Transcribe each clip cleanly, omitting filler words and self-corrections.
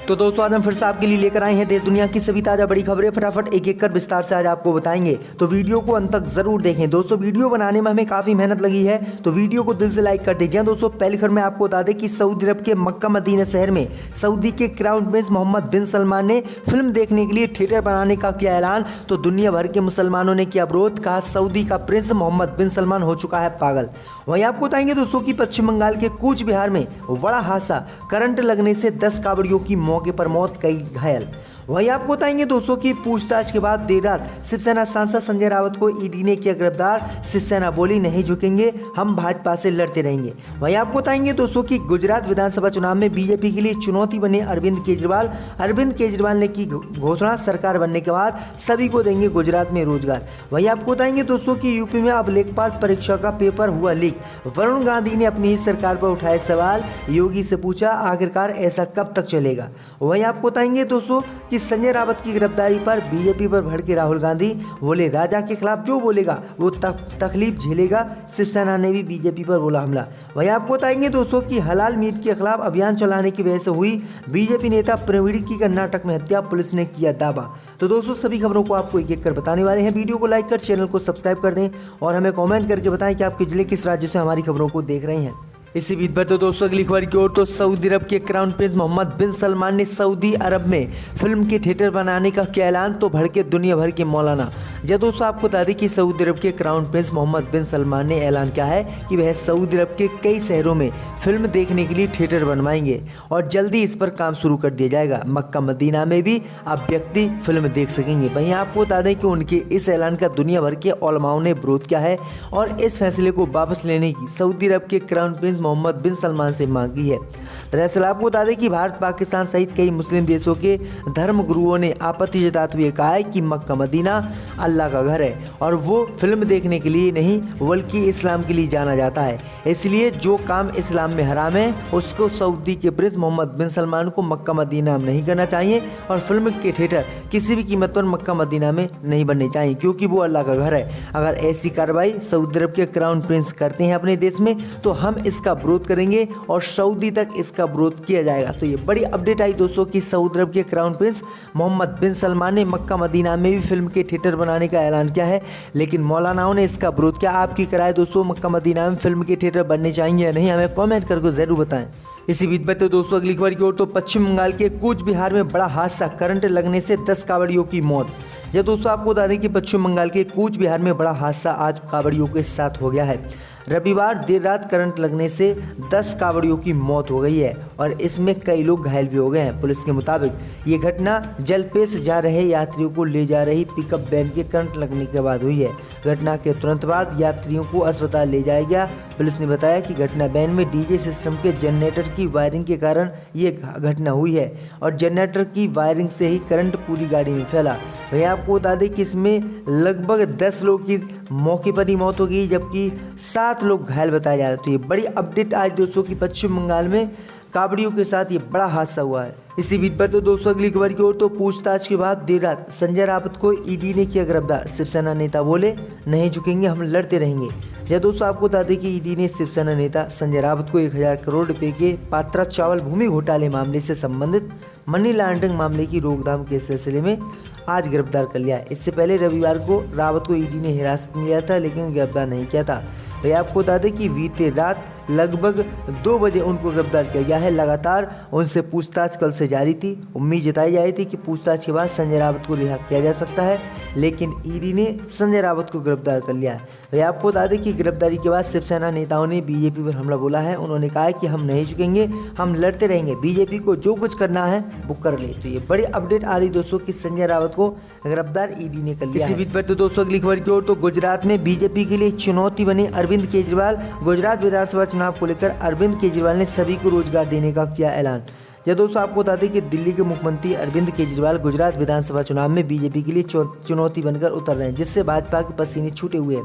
तो दोस्तों आज हम फिर से आपके लिए लेकर आए हैं देश दुनिया की सभी ताजा बड़ी खबरें। फटाफट एक एक कर विस्तार से आज आपको बताएंगे, तो वीडियो को अंत तक जरूर देखें। दोस्तों वीडियो बनाने में हमें काफी मेहनत लगी है, तो वीडियो को दिल से लाइक कर दीजिए। दोस्तों पहली खबर में आपको बता दें कि सऊदी अरब के मक्का मदीना शहर में सऊदी के क्राउन प्रिंस मोहम्मद बिन सलमान ने फिल्म देखने के लिए थिएटर बनाने का किया ऐलान। तो दुनिया भर के मुसलमानों ने किया विरोध, कहा सऊदी का प्रिंस मोहम्मद बिन सलमान हो चुका है पागल। वहीं आपको बताएंगे दोस्तों की पश्चिम बंगाल के कूच बिहार में बड़ा हादसा, करंट लगने से 10 कांवड़ियों की मौके पर मौत, कई घायल। वहीं आपको बताएंगे दोस्तों की पूछताछ के बाद देर रात शिवसेना सांसद संजय राउत को ईडी ने किया गिरफ्तार। शिवसेना बोली नहीं झुकेंगे, हम भाजपा से लड़ते रहेंगे। वहीं आपको बताएंगे दोस्तों की गुजरात विधानसभा चुनाव में बीजेपी के लिए चुनौती बने अरविंद केजरीवाल। अरविंद केजरीवाल ने की घोषणा, सरकार बनने के बाद सभी को देंगे गुजरात में रोजगार। वहीं आपको बताएंगे दोस्तों की यूपी में अब लेखपाल परीक्षा का पेपर हुआ लीक। वरुण गांधी ने अपनी ही सरकार पर उठाए सवाल, योगी से पूछा आखिरकार ऐसा कब तक चलेगा। वहीं आपको बताएंगे दोस्तों कि संजय रावत की गिरफ्तारी पर बीजेपी पर भड़के राहुल गांधी, बोले राजा के खिलाफ जो बोलेगा वो तकलीफ झेलेगा। शिवसेना ने भी बीजेपी पर बोला हमला। वहीं आपको बताएंगे दोस्तों कि हलाल मीट के खिलाफ अभियान चलाने की वजह से हुई बीजेपी नेता प्रवीण की कर्नाटक में हत्या, पुलिस ने किया दावा। तो दोस्तों सभी खबरों को आपको एक एक कर बताने वाले हैं। वीडियो को लाइक कर चैनल को सब्सक्राइब कर दें और हमें कमेंट करके बताएं कि आपके जिले किस राज्य से हमारी खबरों को देख रहे हैं। इसी बीच पर तो दोस्तों अगली खबर की ओर, तो सऊदी अरब के क्राउन प्रिंस मोहम्मद बिन सलमान ने सऊदी अरब में फिल्म के थिएटर बनाने का किया ऐलान। तो भड़के दुनिया भर के मौलाना। जब दोस्तों आपको बता दें कि सऊदी अरब के क्राउन प्रिंस मोहम्मद बिन सलमान ने ऐलान किया है कि वह सऊदी अरब के कई शहरों में फिल्म देखने के लिए थिएटर बनवाएंगे और जल्दी इस पर काम शुरू कर दिया जाएगा। मक्का मदीना में भी अब व्यक्ति फिल्म देख सकेंगे। वहीं आपको बता दें कि उनके इस ऐलान का दुनिया भर के उलमाओं ने विरोध किया है और इस फैसले को वापस लेने की सऊदी अरब के क्राउन प्रिंस मोहम्मद बिन सलमान से मांगी है। दरअसल आपको बता दें कि भारत, पाकिस्तान सहित कई मुस्लिम देशों के धर्म गुरुओं ने आपत्ति जताते हुए कहा है कि मक्का मदीना अल्लाह का घर है और वो फिल्म देखने के लिए नहीं बल्कि इस्लाम के लिए जाना जाता है। इसलिए जो काम इस्लाम में हराम है उसको सऊदी के प्रिंस मोहम्मद बिन सलमान को मक्का मदीना में नहीं करना चाहिए और फिल्म के थिएटर किसी भी कीमत पर मक्का मदीना में नहीं बनने चाहिए, क्योंकि वो अल्लाह का घर है। अगर ऐसी कार्रवाई सऊदी अरब के क्राउन प्रिंस करते हैं अपने देश में तो हम इसका विरोध करेंगे और सऊदी तक इसका विरोध किया जाएगा। तो ये बड़ी अपडेट आई दोस्तों कि सऊदी अरब के क्राउन प्रिंस मोहम्मद बिन सलमान ने मक्का मदीना में भी फिल्म के थिएटर बनाने का ऐलान किया है, लेकिन मौलानाओं ने इसका विरोध किया। आपकी राय दोस्तों, मक्का मदीना में फिल्म के थिएटर बनने चाहिए या नहीं, हमें कमेंट करके जरूर बताएं। इसी बीच में तो दोस्तों अगली खबर की ओर, तो पश्चिम बंगाल के कूच बिहार में बड़ा हादसा, करंट लगने से 10 कांवड़ियों की मौत। जब दोस्तों आपको बता दें कि पश्चिम बंगाल के कूच बिहार में बड़ा हादसा आज कांवड़ियों के साथ हो गया है। रविवार देर रात करंट लगने से 10 कांवड़ियों की मौत हो गई है और इसमें कई लोग घायल भी हो गए हैं। पुलिस के मुताबिक ये घटना जलपेश जा रहे यात्रियों को ले जा रही पिकअप वैन के करंट लगने के बाद हुई है। घटना के तुरंत बाद यात्रियों को अस्पताल ले जाया गया। पुलिस ने बताया कि घटना वैन में डीजे सिस्टम के जनरेटर की वायरिंग के कारण ये घटना हुई है और जनरेटर की वायरिंग से ही करंट पूरी गाड़ी में फैला। वहीं आपको बता दें कि इसमें लगभग 10 लोग की मौके पर ही मौत हो गई, जबकि 7 लोग घायल बताए जा रहे हैं। तो ये बड़ी अपडेट आज दोस्तों की पश्चिम बंगाल में कांवड़ियों के साथ ये बड़ा हादसा हुआ है। इसी बीच पर तो दोस्तों अगली खबर की ओर, तो पूछताछ के बाद देर रात संजय रावत को ईडी ने किया गिरफ्तार। शिवसेना नेता बोले नहीं झुकेंगे, हम लड़ते रहेंगे। जब दोस्तों आपको बता दें कि ईडी ने शिवसेना नेता संजय रावत को 1000 करोड़ रुपए के पात्रा चावल भूमि घोटाले मामले से संबंधित मनी लॉन्ड्रिंग मामले की रोकथाम के सिलसिले में आज गिरफ्तार कर लिया है। इससे पहले रविवार को रावत को ईडी ने हिरासत में लिया था, लेकिन गिरफ्तार नहीं किया था। भाई आपको बता दें कि बीते रात लगभग 2 बजे उनको गिरफ्तार किया गया है। लगातार उनसे पूछताछ कल से जारी थी। उम्मीद जताई जा रही थी कि पूछताछ के बाद संजय रावत को रिहा किया जा सकता है, लेकिन ईडी ने संजय रावत को गिरफ्तार कर लिया है। भाई आपको बता दें कि गिरफ्तारी के बाद शिवसेना नेताओं ने बीजेपी पर हमला बोला है। उन्होंने कहा है कि हम नहीं झुकेंगे, हम लड़ते रहेंगे, बीजेपी को जो कुछ करना है वो कर ले। तो ये बड़ी अपडेट आ रही दोस्तों कि संजय रावत को गिरफ्तार ईडी ने कर लिया। इसी बीच पर तो दोस्तों अगली खबर की ओर, तो गुजरात में बीजेपी के लिए चुनौती बने अरविंद केजरीवाल। गुजरात विधानसभा चुनाव को लेकर अरविंद केजरीवाल ने सभी को रोजगार देने का किया ऐलान। यह दोस्तों आपको बता दें कि दिल्ली के मुख्यमंत्री अरविंद केजरीवाल गुजरात विधानसभा चुनाव में बीजेपी के लिए चुनौती बनकर उतर रहे हैं, जिससे भाजपा के पसीने छूटे हुए हैं।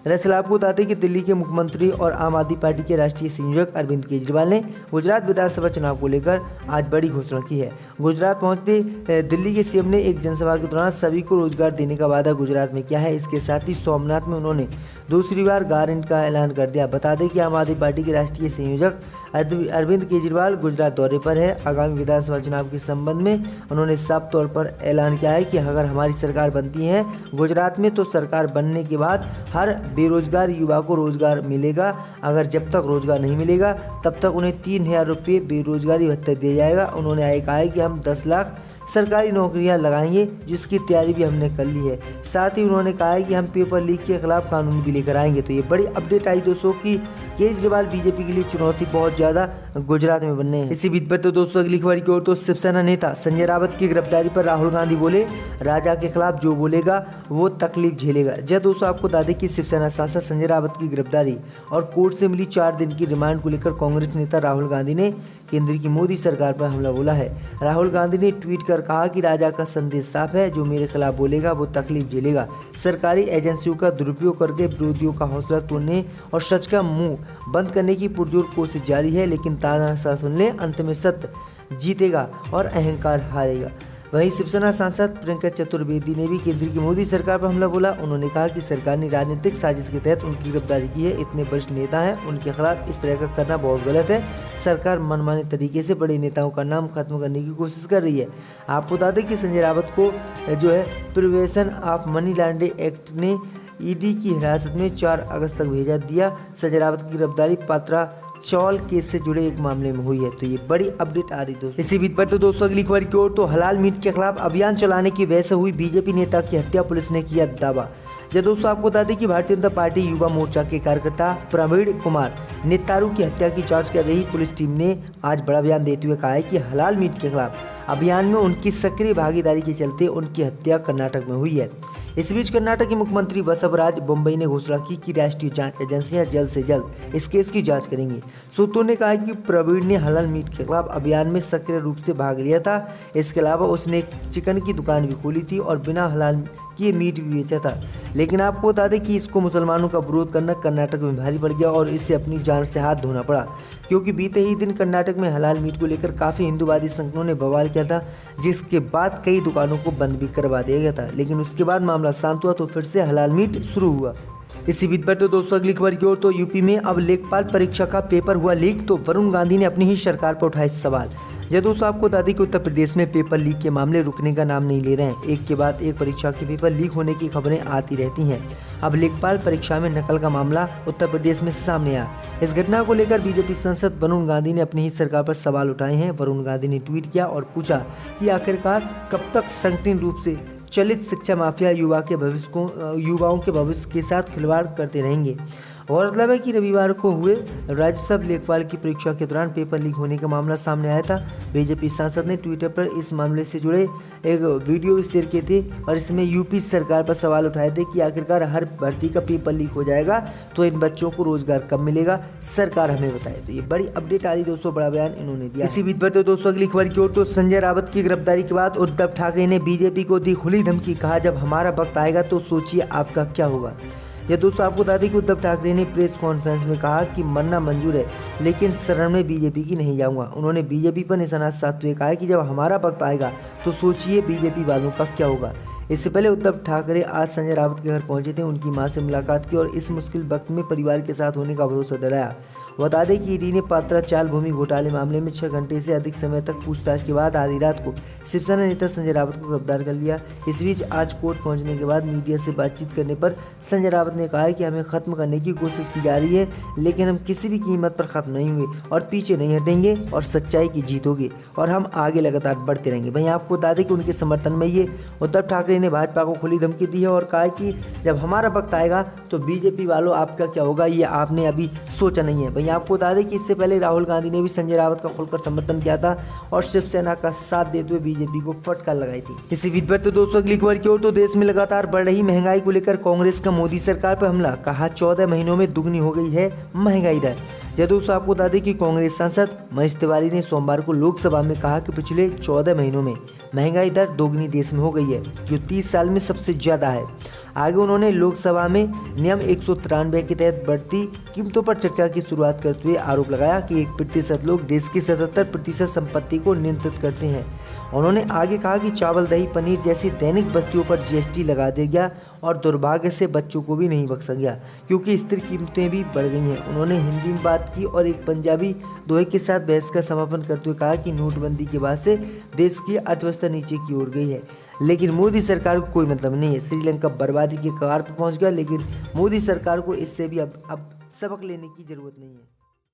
दरअसल आपको बता दें कि दिल्ली के मुख्यमंत्री और आम आदमी पार्टी के राष्ट्रीय संयोजक अरविंद केजरीवाल ने गुजरात विधानसभा चुनाव को लेकर आज बड़ी घोषणा की है। गुजरात पहुंचते दिल्ली के सीएम ने एक जनसभा के दौरान सभी को रोजगार देने का वादा गुजरात में किया है। इसके साथ ही सोमनाथ में उन्होंने दूसरी बार गारंटी का ऐलान कर दिया। बता दें कि आम आदमी पार्टी के राष्ट्रीय संयोजक अरविंद केजरीवाल गुजरात दौरे पर है। आगामी विधानसभा चुनाव के संबंध में उन्होंने साफ तौर पर ऐलान किया है कि अगर हमारी सरकार बनती है गुजरात में तो सरकार बनने के बाद हर बेरोजगार युवा को रोजगार मिलेगा। अगर जब तक रोजगार नहीं मिलेगा तब तक उन्हें 3,000 रुपये बेरोजगारी भत्ता दिया जाएगा। उन्होंने आगे कहा है कि हम 10 लाख सरकारी नौकरियां लगाएंगे, जिसकी तैयारी भी हमने कर ली है। साथ ही उन्होंने कहा है कि हम पेपर लीक के खिलाफ कानून भी लेकर आएंगे। तो ये बड़ी अपडेट आई दोस्तों कि केजरीवाल बीजेपी के लिए चुनौती बहुत ज़्यादा गुजरात में बनने हैं। इसी बीच पर तो दोस्तों अगली खबर की ओर तो शिवसेना नेता संजय रावत की गिरफ्तारी पर राहुल गांधी बोले, राजा के खिलाफ जो बोलेगा वो तकलीफ झेलेगा। जय दोस्तों, आपको बता दें कि शिवसेना सांसद संजय रावत की गिरफ्तारी और कोर्ट से मिली 4 दिन की रिमांड को लेकर कांग्रेस नेता राहुल गांधी ने केंद्र की मोदी सरकार पर हमला बोला है। राहुल गांधी ने ट्वीट कर कहा कि राजा का संदेश साफ है, जो मेरे खिलाफ बोलेगा वो तकलीफ झेलेगा। सरकारी एजेंसियों का दुरुपयोग करके विरोधियों का हौसला तोड़ने और सच का मुंह बंद करने की पुरजोर कोशिश जारी है, लेकिन तानाशाह सुन ले, अंत में सत्य जीतेगा और अहंकार हारेगा। वहीं शिवसेना सांसद प्रियंका चतुर्वेदी ने भी केंद्र की मोदी सरकार पर हमला बोला। उन्होंने कहा कि सरकार ने राजनीतिक साजिश के तहत उनकी गिरफ्तारी की है। इतने वरिष्ठ नेता हैं, उनके खिलाफ इस तरह का करना बहुत गलत है। सरकार मनमाने तरीके से बड़े नेताओं का नाम खत्म करने की कोशिश कर रही है। आपको बता दें कि संजय रावत को जो है prevention of money laundering act ने ईडी की हिरासत में 4 अगस्त तक भेजा दिया। संजय रावत की गिरफ्तारी पात्रा चौल केस से जुड़े एक मामले में हुई है। तो ये बड़ी अपडेट आ रही दोस्तों। इसी बीच पर तो दोस्तों अगली खबर की ओर तो हलाल मीट के खिलाफ अभियान चलाने की वजह से हुई बीजेपी नेता की हत्या, पुलिस ने किया दावा। जब दोस्तों आपको बता दें कि भारतीय जनता पार्टी युवा मोर्चा के कार्यकर्ता प्रवीण कुमार नेतारू की हत्या की जांच कर रही पुलिस टीम ने आज बड़ा बयान देते हुए कहा है कि हलाल मीट के खिलाफ अभियान में उनकी सक्रिय भागीदारी के चलते उनकी हत्या कर्नाटक में हुई है। इस बीच कर्नाटक के मुख्यमंत्री बसवराज बोम्मई ने घोषणा की कि राष्ट्रीय जांच एजेंसियां जल्द से जल्द इस केस की जांच करेंगी। सूत्रों ने कहा कि प्रवीण ने हलाल मीट के खिलाफ अभियान में सक्रिय रूप से भाग लिया था। इसके अलावा उसने एक चिकन की दुकान भी खोली थी और बिना हलाल किए मीट भी बेचा था। लेकिन आपको बता दें कि इसको मुसलमानों का विरोध करना कर्नाटक में भारी पड़ गया और इससे अपनी जान से हाथ धोना पड़ा, क्योंकि बीते ही दिन कर्नाटक में हलाल मीट को लेकर काफ़ी हिंदूवादी संगठनों ने बवाल किया था, जिसके बाद कई दुकानों को बंद भी करवा दिया गया था। लेकिन उसके बाद मामला शांत हुआ तो फिर से हलाल मीट शुरू हुआ। इसी बीच पर तो दोस्तों अगली खबर की ओर तो यूपी में अब लेखपाल परीक्षा का पेपर हुआ लीक, तो वरुण गांधी ने अपनी ही सरकार पर उठाए सवाल। जब दोस्तों आपको बता दें कि उत्तर प्रदेश में पेपर लीक के मामले रुकने का नाम नहीं ले रहे हैं। एक के बाद एक परीक्षा के पेपर लीक होने की खबरें आती रहती हैं। अब लेखपाल परीक्षा में नकल का मामला उत्तर प्रदेश में सामने आया। इस घटना को लेकर बीजेपी सांसद वरुण गांधी ने अपनी ही सरकार पर सवाल उठाए हैं। वरुण गांधी ने ट्वीट किया और पूछा कि आखिरकार कब तक संगठित रूप से चलित शिक्षा माफिया युवाओं के भविष्य के साथ खिलवाड़ करते रहेंगे। गौरतलब है कि रविवार को हुए राज्यसभा लेखपाल की परीक्षा के दौरान पेपर लीक होने का मामला सामने आया था। बीजेपी सांसद ने ट्विटर पर इस मामले से जुड़े एक वीडियो शेयर किए थे और इसमें यूपी सरकार पर सवाल उठाए थे कि आखिरकार हर भर्ती का पेपर लीक हो जाएगा तो इन बच्चों को रोजगार कब मिलेगा, सरकार हमें बताए। तो ये बड़ी अपडेट आ रही दोस्तों, बड़ा बयान इन्होंने दिया। इसी बीच पर तो दोस्तों अगली खबर की ओर तो संजय रावत की गिरफ्तारी के बाद उद्धव ठाकरे ने बीजेपी को दी खुली धमकी, कहा जब हमारा वक्त आएगा तो सोचिए आपका क्या होगा। यह दोस्तों आपको बता दें कि उद्धव ठाकरे ने प्रेस कॉन्फ्रेंस में कहा कि मरना मंजूर है लेकिन शरण में बीजेपी की नहीं जाऊंगा। उन्होंने बीजेपी पर निशाना साधते हुए कहा कि जब हमारा वक्त आएगा तो सोचिए बीजेपी वालों का क्या होगा। इससे पहले उद्धव ठाकरे आज संजय रावत के घर पहुंचे थे, उनकी मां से मुलाकात की और इस मुश्किल वक्त में परिवार के साथ होने का भरोसा दिलाया। बता दें कि ईडी ने पात्रा चाल भूमि घोटाले मामले में 6 घंटे से अधिक समय तक पूछताछ के बाद आधी रात को शिवसेना नेता संजय रावत को गिरफ्तार कर लिया। इस बीच आज कोर्ट पहुंचने के बाद मीडिया से बातचीत करने पर संजय रावत ने कहा है कि हमें खत्म करने की कोशिश की जा रही है, लेकिन हम किसी भी कीमत पर खत्म नहीं हुए और पीछे नहीं हटेंगे और सच्चाई की जीत होगी और हम आगे लगातार बढ़ते रहेंगे। वहीं आपको बता दें कि उनके समर्थन में ये उद्धव ठाकरे ने भाजपा को खुली धमकी दी है और कहा है कि जब हमारा वक्त आएगा तो बीजेपी वालों आपका क्या होगा, ये आपने अभी सोचा नहीं है। वहीं आपको बता दें कि इससे पहले राहुल गांधी ने भी संजय रावत का खुलकर समर्थन किया था और शिवसेना का साथ देते हुए बीजेपी को फटकार लगाई थी। इसी बीच पर तो दोस्तों अगली खबर की ओर तो देश में लगातार बढ़ रही महंगाई को लेकर कांग्रेस का मोदी सरकार पर हमला, कहा 14 महीनों में दुगनी हो गई है महंगाई दर। जब दोस्तों आपको बता दें कि कांग्रेस सांसद मनीष तिवारी ने सोमवार को लोकसभा में कहा कि पिछले 14 महीनों में महंगाई दर दोगुनी देश में हो गई है, जो 30 साल में सबसे ज्यादा है। आगे उन्होंने लोकसभा में नियम 193 के तहत बढ़ती कीमतों पर चर्चा की शुरुआत करते हुए आरोप लगाया कि 1% लोग देश की 77% संपत्ति को नियंत्रित करते हैं उन्होंने आगे कहा कि चावल, दही, पनीर जैसी दैनिक वस्तुओं पर जीएसटी लगा दिया गया और दुर्भाग्य से बच्चों को भी नहीं बख्शा गया क्योंकि स्थिर कीमतें भी बढ़ गई हैं। उन्होंने हिंदी में बात की और एक पंजाबी दोहे के साथ बहस का समापन करते हुए कहा कि नोटबंदी के बाद से देश की अर्थव्यवस्था नीचे की ओर गई है, लेकिन मोदी सरकार को कोई मतलब नहीं है। श्रीलंका बर्बादी के कगार पर पहुंच गया, लेकिन मोदी सरकार को इससे भी अब सबक लेने की जरूरत नहीं है।